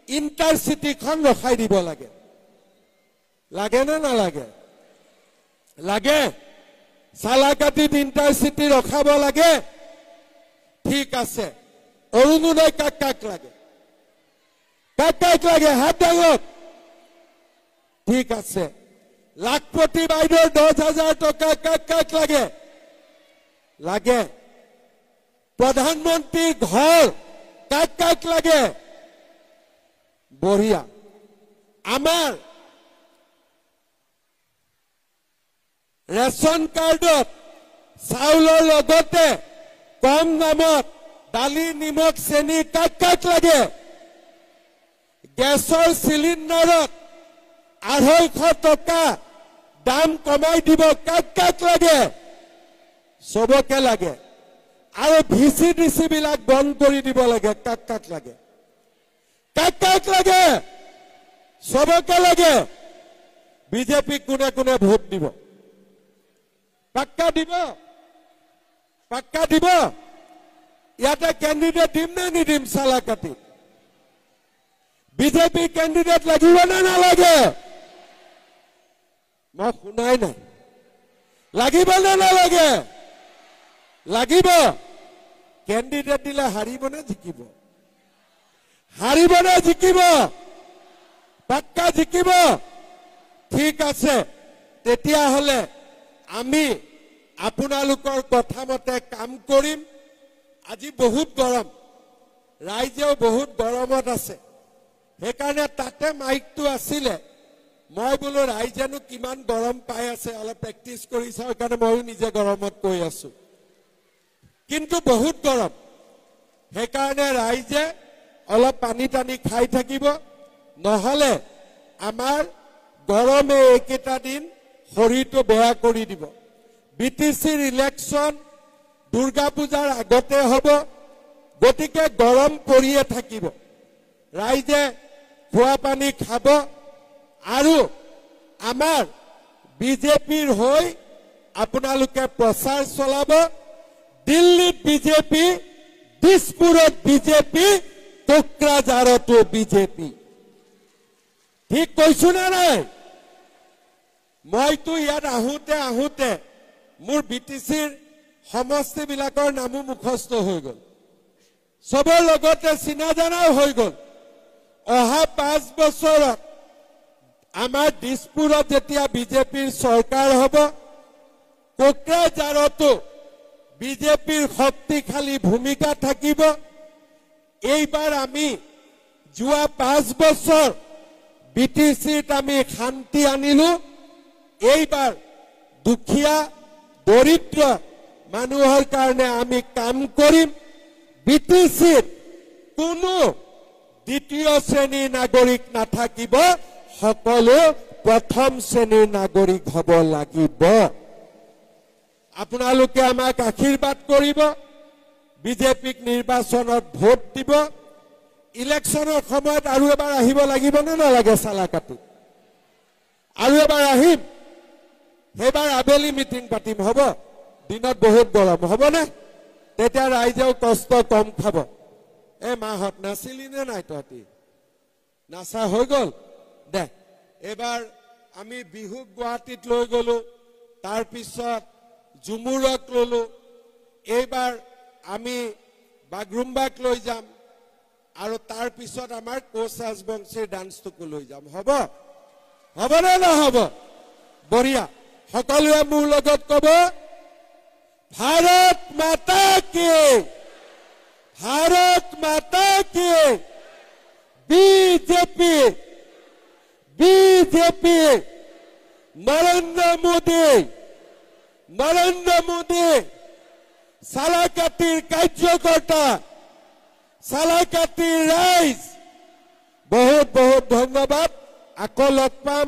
ইণ্টাৰচিটিখন ৰখাই দিব লাগে নে নালাগে লাগে চালাকাটিত ইণ্টাৰচিটি ৰখাব লাগে ঠিক আছে অৰুণোদয় কাক লাগে হাত দাঙক ঠিক আছে লাখপতি বাইদেউৰ 10,000 টকা কাক লাগে প্ৰধানমন্ত্ৰীৰ ঘৰ কাক লাগে বঢ়িয়া আমাৰ ৰেচন কাৰ্ডত চাউলৰ লগতে কম দামত দালি নিমখ চেনি কাক লাগে গেছৰ চিলিণ্ডাৰত 250 টকা দাম কমাই দিব কাক লাগে সবকে লাগে আৰু ভিসিডিসি বিলাক বন্ধ কৰি দিব লাগে কাক কাক লাগে সবকে লাগে বিজেপি কোনে কোনে ভোট দিব পাক্কা দিব ইয়াতে ক্যান্ডিডেট দিম না নিদিম সালাকাটি বিজেপি ক্যান্ডিডেট লাগিব না নালাগে মই শুনাই নাই লাগিব না নালাগে লাগিব ক্যান্ডিডেট দিলে হাৰিব না জিকিব পাক্কা জিকিব ঠিক আছে তেতিয়া হলে আমি আপোনালোকৰ কথা মতে কাম কৰিম আজি বহুত গৰম ৰাইজেও বহুত গৰমত আছে সেইকাৰণে তাতে মাইকটো আছিলে মই বোলো ৰাইজেনো কিমান গৰম পাই আছে অলপ প্ৰেক্টিছ কৰি চাও কাৰণে মই নিজে গৰমত কৈ আছো কিন্তু বহুত গৰম সেইকাৰণে ৰাইজে অলপ পানী টানি খাই থাকিব নহলে আমাৰ গৰমে একেটা দিন শৰীৰটো বেয়া কৰি দিব বিটিসিৰ ইলেকশন দুৰ্গা পূজাৰ আগতে হ'ব গতিকে গৰম পৰিয়ে থাকিব ৰাইজে খোৱা পানী খাব আৰু আমাৰ বিজেপিৰ হৈ আপোনালোকে প্ৰচাৰ চলাব দিল্লীত বিজেপি দিছপুৰত বিজেপি কোকৰাঝাৰতো বিজেপি ঠিক কৈছো না নাই মইতো ইয়াত আহোঁতে মোৰ বিটিসিৰ সমষ্টি বিলাকৰ নামো মুখস্থ হৈ গল সবৰ লগতে চিনা জানাও হৈ গল অহা 5 বছৰত আমাৰ দিছপুৰত যেতিয়া বিজেপিৰ চৰকাৰ হ'ব কোকৰাঝাৰতো বিজেপিৰ শক্তিশালী ভূমিকা থাকিব এইবাৰ আমি যোৱা 5 বছৰ বিটিসিত আমি শান্তি আনিলো এইবাৰ দুখীয়া দৰিদ্ৰ মানুহৰ কাৰণে আমি কাম কৰিম বিটিসিত কোনো দ্বিতীয় শ্ৰেণীৰ নাগৰিক নাথাকিব সকলো প্ৰথম শ্ৰেণীৰ নাগৰিক হ'ব লাগিব আপোনালোকে আমাক আশীৰ্বাদ কৰিব বিজেপিক নিৰ্বাচনত ভোট দিব ইলেকশনৰ সময়ত আৰু এবাৰ আহিব লাগিব না নালাগে সালাকাটি আৰু এবাৰ আহিম হেবাৰ আবেলি মিটিং পাতিম হ'ব দিনত বহুত গৰম হ'ব না তেতিয়া ৰাইজেও কষ্ট কম খাব মাহত নাছিলি নে নাই তহঁতি নাচা হৈ গল দে এবাৰ আমি বিহু গুৱাহাটীত লৈ গলো তাৰ পিছত জুমুৰক ললো এইবাৰ আমি বাগৰুম্বাক লৈ যাম আৰু তাৰ পিছত আমাৰ কোচ ৰাজবংশীৰ ডান্সটোকো লৈ যাম হ'ব নে নহ'ব বঢ়িয়া সকলোৱে মোৰ লগত ক'ব ভাৰত মাতা কি বিজেপি নৰেন্দ্ৰ মোদী সালাকাটিৰ কাৰ্যকৰ্তা সালাকাটিৰ ৰাইজ বহুত বহুত ধন্যবাদ আকৌ লগ পাম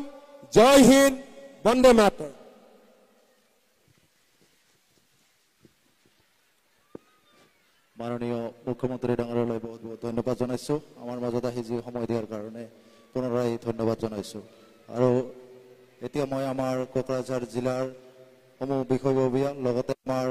জয় হিন্দ বন্দে মাতৰম মাননীয় মুখ্যমন্ত্ৰী ডাঙৰীয়ালৈ বহুত বহুত ধন্যবাদ জনাইছো আমাৰ মাজত আহি যি সময় দিয়াৰ কাৰণে পুনৰাই ধন্যবাদ জনাইছো আৰু এতিয়া মই আমাৰ কোকৰাঝাৰ জিলাৰ সমূহ বিষয়ববীয়া লগতে আমাৰ